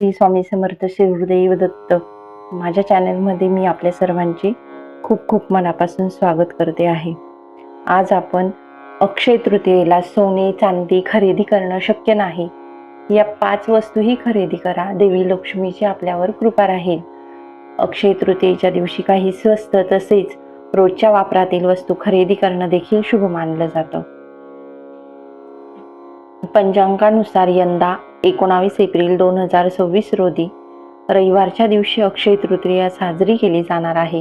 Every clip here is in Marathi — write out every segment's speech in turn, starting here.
श्री स्वामी समर्थ श्री गुरुदेव दत्त. माझ्या चॅनलमध्ये मी आपल्या सर्वांचे खूप खूप मनापासून स्वागत करते आहे. आज आपण अक्षय तृतीयेला सोने चांदी खरेदी करणं शक्य नाही, या 5 वस्तूही खरेदी करा. देवी लक्ष्मीची आपल्यावर कृपा राहील. अक्षय तृतीयेच्या दिवशी काही स्वस्त तसेच रोजच्या वापरातील वस्तू खरेदी करणं देखील शुभ मानलं जातं. पंचांगानुसार यंदा 19 एप्रिल 2026 रोजी रविवारच्या दिवशी अक्षय तृतीया साजरी केली जाणार आहे.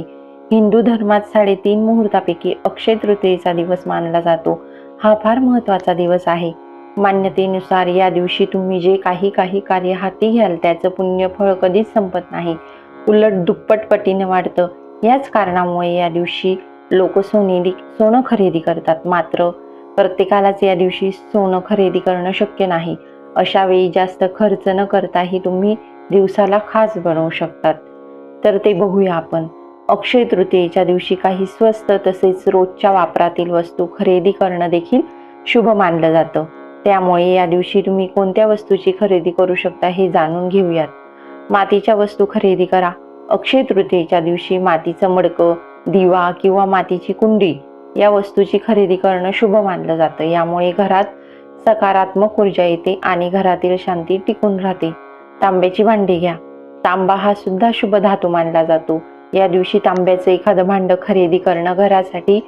हिंदू धर्मात 3.5 मुहूर्तापैकी अक्षय तृतीयेचा दिवस मानला जातो. हा फार महत्त्वाचा दिवस आहे. मान्यतेनुसार या दिवशी तुम्ही जे काही कार्य हाती घ्याल त्याचं पुण्य फळ कधीच संपत नाही, उलट दुप्पट पटीने वाढतं. याच कारणामुळे या दिवशी लोक सोनं खरेदी करतात. मात्र प्रत्येकालाच या दिवशी सोनं खरेदी करणं शक्य नाही. अशा वेळी जास्त खर्च न करताही तुम्ही दिवसाला खास बनवू शकतात. तर ते बघूया आपण. अक्षय तृतीयेच्या दिवशी काही स्वस्त तसेच रोजच्या वापरातील वस्तू खरेदी करणं देखील शुभ मानलं जातं. त्यामुळे या दिवशी तुम्ही कोणत्या वस्तूची खरेदी करू शकता हे जाणून घेऊयात. मातीच्या वस्तू खरेदी करा. अक्षय तृतीयेच्या दिवशी मातीचं मडकं, दिवा किंवा मातीची कुंडी या वस्तूची खरेदी करणं शुभ मानलं जातं. यामुळे घरात सकारात्मक ऊर्जा येते आणि घरातील शांती टिकून राहते. तांब्याची भांडी घ्या. तांबा हा सुद्धा शुभ धातू मानला जातो. या दिवशी तांब्याचं एखादं भांडं खरेदी करणं घरासाठी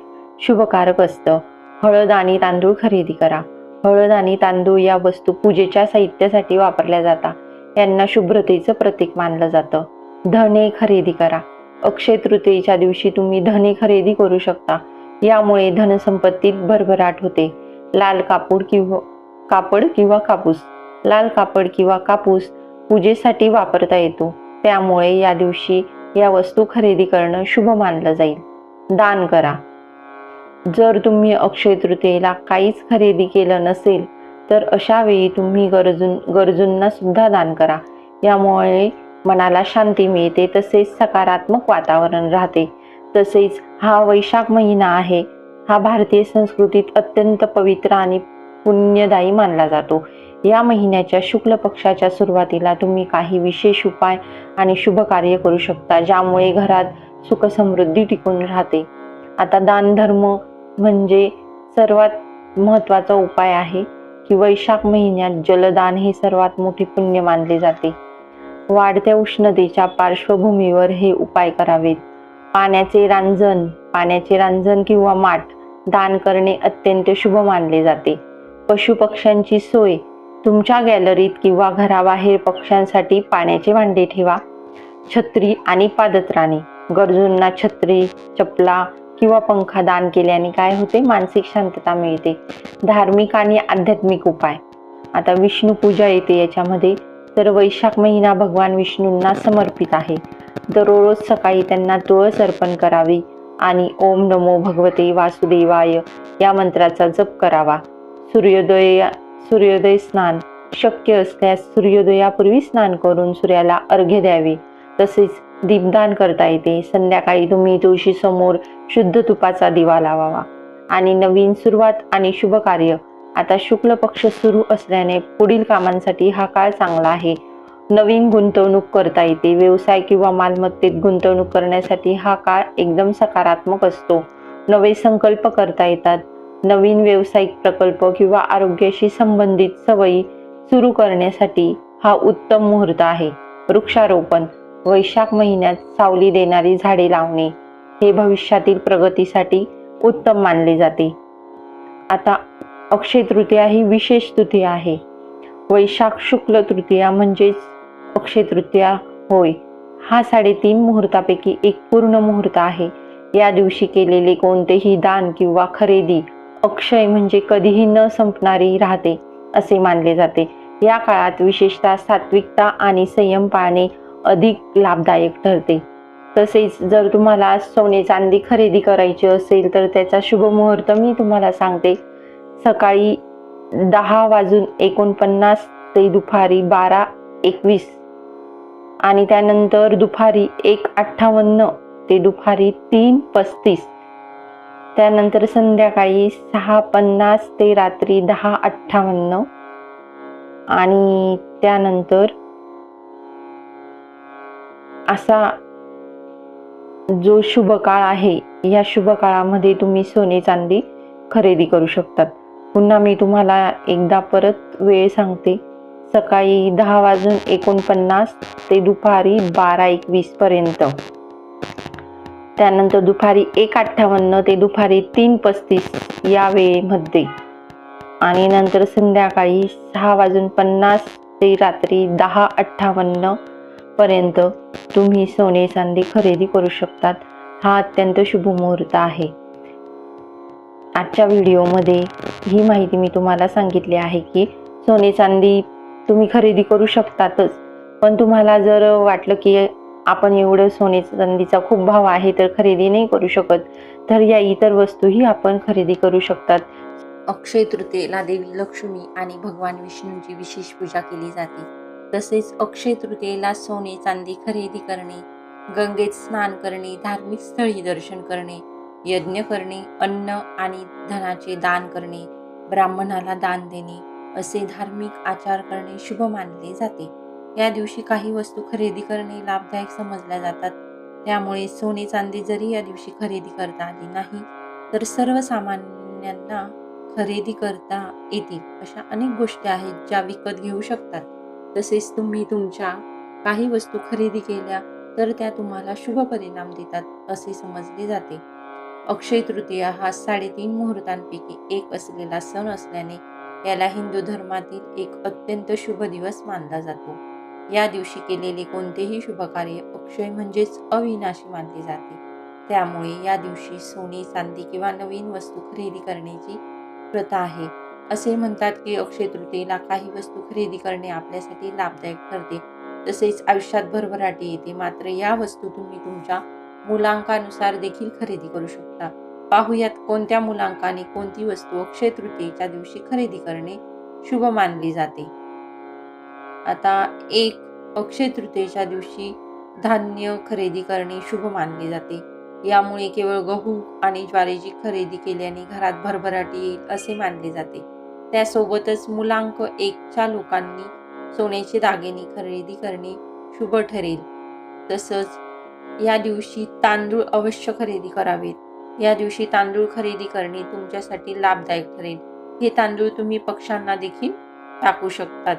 शुभकारक असतं. हळद आणि तांदूळ खरेदी करा. हळद आणि तांदूळ या वस्तू पूजेच्या साहित्यासाठी वापरल्या जातात. यांना शुभ्रतेचं प्रतीक मानलं जातं. धने खरेदी करा. अक्षय तृतीयेच्या दिवशी तुम्ही धने खरेदी करू शकता. यामुळे धनसंपत्तीत भरभराट होते. लाल कापड किंवा कापूस. लाल कापड किंवा कापूस पूजेसाठी वापरता येतो. त्यामुळे या दिवशी या वस्तू खरेदी करणं शुभ मानलं जाईल. दान करा. जर तुम्ही अक्षय तृतीयेला काहीच खरेदी केलं नसेल तर अशा वेळी तुम्ही गरजूंना सुद्धा दान करा. यामुळे मनाला शांती मिळते, तसेच सकारात्मक वातावरण राहते. तसेच हा वैशाख महिना आहे. हा भारतीय संस्कृतीत अत्यंत पवित्र आणि पुण्यदायी मानला जातो. या महिन्याच्या शुक्ल पक्षाच्या सुरुवातीला तुम्ही काही विशेष उपाय आणि शुभ कार्य करू शकता, ज्यामुळे घरात सुख समृद्धी टिकून राहते. आता दान धर्म म्हणजे सर्वात महत्त्वाचा उपाय आहे की वैशाख महिन्यात जलदान हे सर्वात मोठे पुण्य मानले जाते. वाढत्या उष्णतेच्या पार्श्वभूमीवर हे उपाय करावेत. पाण्याचे रांजण किंवा माठ दान करणे अत्यंत शुभ मानले जाते. पशुपक्ष्यांची सोय. तुमच्या गॅलरीत किंवा घराबाहेर पक्ष्यांसाठी पाण्याचे भांडे ठेवा. छत्री आणि पादत्राणे. गरजूंना छत्री, चपला किंवा पंखा दान केल्याने काय होते? मानसिक शांतता मिळते. धार्मिक आणि आध्यात्मिक उपाय. आता विष्णू पूजा येते याच्यामध्ये. तर वैशाख महिना भगवान विष्णूंना समर्पित आहे. दररोज सकाळी त्यांना तुळस अर्पण करावी आणि ओम नमो भगवते वासुदेवाय या मंत्राचा जप करावा. सूर्योदय स्नान. शक्य असल्यास सूर्योदयापूर्वी स्नान करून सूर्याला अर्घ्य द्यावे. तसेच दीपदान करता येते. संध्याकाळी तुम्ही तुळशीसमोर शुद्ध तुपाचा दिवा लावावा. आणि नवीन सुरुवात आणि शुभ कार्य. आता शुक्ल पक्ष सुरू असल्याने पुढील कामांसाठी हा काळ चांगला आहे. नवीन गुंतवणूक करता येते. व्यवसाय किंवा मालमत्तेत गुंतवणूक करण्यासाठी हा काळ एकदम सकारात्मक असतो. नवे संकल्प करता येतात. नवीन व्यावसायिक प्रकल्प किंवा आरोग्याशी संबंधित सवयी सुरू करण्यासाठी हा उत्तम मुहूर्त आहे. वृक्षारोपण. वैशाख महिन्यात सावली देणारी झाडे लावणे हे भविष्यातील प्रगतीसाठी उत्तम मानले जाते. आता अक्षय तृतीया ही विशेष तृतीया आहे. वैशाख शुक्ल तृतीया म्हणजेच अक्षय तृतीया होय. हा 3.5 मुहूर्तापैकी एक पूर्ण मुहूर्त आहे. या दिवशी केलेले कोणतेही दान किंवा खरेदी अक्षय म्हणजे कधीही न संपणारी राहते असे मानले जाते. या काळात विशेषतः सात्विकता आणि संयम पाळणे अधिक लाभदायक ठरते. तसेच जर तुम्हाला सोने चांदी खरेदी करायची असेल तर त्याचा शुभ मुहूर्त मी तुम्हाला सांगते. सकाळी 10:49 ते दुपारी 12:21 आणि त्यानंतर दुपारी 1:58 ते दुपारी 3:35. त्यानंतर संध्याकाळी 6:50 ते रात्री 10:58 आणि त्यानंतर असा जो शुभ काळ आहे, या शुभ काळामध्ये तुम्ही सोने चांदी खरेदी करू शकतात. पुन्हा मी तुम्हाला एकदा परत वेळ सांगते. सकाळी 10:49 ते दुपारी 12:21 पर्यंत, त्यानंतर दुपारी 1:58 ते दुपारी 3:35 या वेळेमध्ये, आणि नंतर संध्याकाळी 6:50 ते रात्री 10:58 पर्यंत तुम्ही सोने चांदी खरेदी करू शकतात. हा अत्यंत शुभ मुहूर्त आहे. आजच्या व्हिडिओमध्ये ही माहिती मी तुम्हाला सांगितली आहे की सोने चांदी तुम्ही खरेदी करू शकतातच, पण तुम्हाला जर वाटलं की आपण एवढं सोने चांदीचा खूप भाव आहे तर खरेदी नाही करू शकत, तर या इतर वस्तूही आपण खरेदी करू शकतात. अक्षय तृतीयेला देवी लक्ष्मी आणि भगवान विष्णूंची विशेष पूजा केली जाते. तसेच अक्षय तृतीयेला सोने चांदी खरेदी करणे, गंगेत स्नान करणे, धार्मिक स्थळी दर्शन करणे, यज्ञ करणे, अन्न आणि धनाचे दान करणे, ब्राह्मणाला दान देणे असे धार्मिक आचार करणे शुभ मानले जाते. या दिवशी काही वस्तू खरेदी करणे लाभदायक समजल्या जातात. त्यामुळे सोने चांदी जरी या दिवशी खरेदी करता आली नाही, तर सर्वसामान्यांना खरेदी करता येतील अशा अनेक गोष्टी आहेत ज्या विकत घेऊ शकतात. तसेच तुम्ही तुमच्या काही वस्तू खरेदी केल्या तर त्या तुम्हाला शुभ परिणाम देतात असे समजले जाते. अक्षय तृतीया हा 3.5 मुहूर्तांपैकी एक असलेला सण असल्याने याला हिंदू धर्मातील एक अत्यंत शुभ दिवस मानला जातो. या दिवशी केलेले कोणतेही शुभ कार्य अक्षय म्हणजेच अविनाशी मानले जाते. त्यामुळे या दिवशी सोने चांदी किंवा नवीन वस्तू खरेदी करण्याची प्रथा आहे. असे म्हणतात की अक्षय तृतीयेला काही वस्तू खरेदी करणे आपल्यासाठी लाभदायक ठरते. तसेच आयुष्यात भरभराटी येते. मात्र या वस्तू तुम्ही तुमच्या मुलांकानुसार देखील खरेदी करू शकता. पाहुयात कोणत्या मुलांकाने कोणती वस्तू अक्षय तृतीयेच्या दिवशी खरेदी करणे शुभ मानली जाते. आता 1. अक्षय तृतीयेच्या दिवशी धान्य खरेदी करणे शुभ मानले जाते. यामुळे केवळ गहू आणि ज्वारीची खरेदी केल्याने घरात भरभराटी येईल असे मानले जाते. त्यासोबतच मुलांक 1च्या लोकांनी सोन्याचे दागिने खरेदी करणे शुभ ठरेल. तसंच या दिवशी तांदूळ अवश्य खरेदी करावेत. या दिवशी तांदूळ खरेदी करणे तुमच्यासाठी लाभदायक ठरेल. हे तांदूळ तुम्ही पक्ष्यांना देखील टाकू शकतात.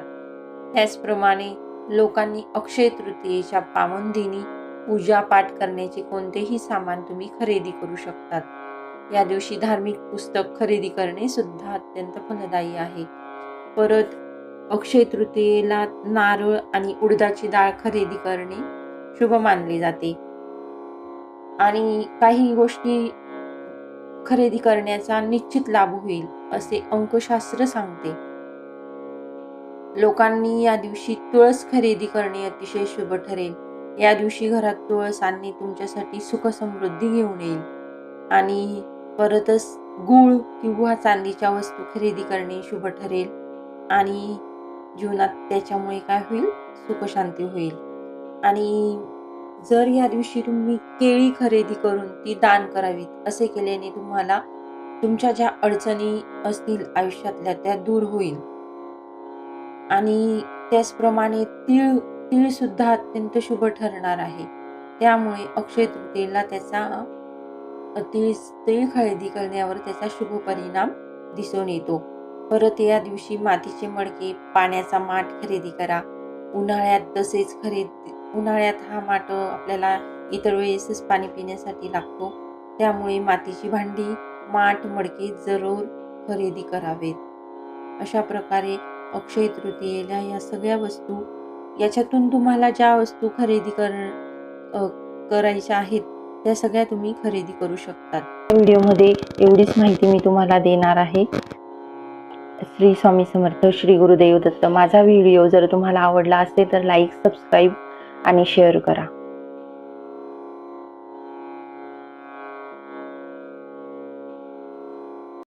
त्याचप्रमाणे लोकांनी अक्षय तृतीयेच्या पावन दिनी पूजा पाठ करण्याचे कोणतेही सामान तुम्ही खरेदी करू शकतात. या दिवशी धार्मिक पुस्तक खरेदी करणे सुद्धा अत्यंत फलदायी आहे. परत अक्षय तृतीयेला नारळ आणि उडदाची डाळ खरेदी करणे शुभ मानले जाते. आणि काही गोष्टी खरेदी करण्याचा निश्चित लाभ होईल असे अंकशास्त्र सांगते. लोकांनी या दिवशी तुळस खरेदी करणे अतिशय शुभ ठरेल. या दिवशी घरात तुळस आणणे तुमच्यासाठी सुख समृद्धी घेऊन येईल. आणि परतच गूळ किंवा चांदीच्या वस्तू खरेदी करणे शुभ ठरेल आणि जीवनात त्याच्यामुळे काय होईल, सुख शांती होईल. आणि जर या दिवशी तुम्ही केळी खरेदी करून ती दान करावीत, असे केल्याने तुम्हाला तुमच्या ज्या अडचणी असतील आयुष्यातल्या त्या दूर होईल. आणि त्याचप्रमाणे तीळ सुद्धा अत्यंत शुभ ठरणार आहे. त्यामुळे अक्षय तृतीयेला त्याचा तीळ खरेदी करण्यावर त्याचा शुभ परिणाम दिसून येतो. परत या दिवशी मातीचे मडके, पाण्याचा माठ खरेदी करा. उन्हाळ्यात हा माठ आपल्याला इतर वेळेसच पाणी पिण्यासाठी लागतो. त्यामुळे मातीची भांडी, माठ, मडके जरूर खरेदी करावेत. अशा प्रकारे अक्षय तृतीयेला या सगळ्या वस्तू, याच्यातून तुम्हाला ज्या वस्तू खरेदी करायच्या आहेत त्या सगळ्या तुम्ही खरेदी करू शकतात. व्हिडिओमध्ये एवढीच माहिती मी तुम्हाला देणार आहे. श्री स्वामी समर्थ, श्री गुरुदेव दत्त. माझा व्हिडिओ जर तुम्हाला आवडला असेल तर लाईक, सबस्क्राईब आणि शेअर करा.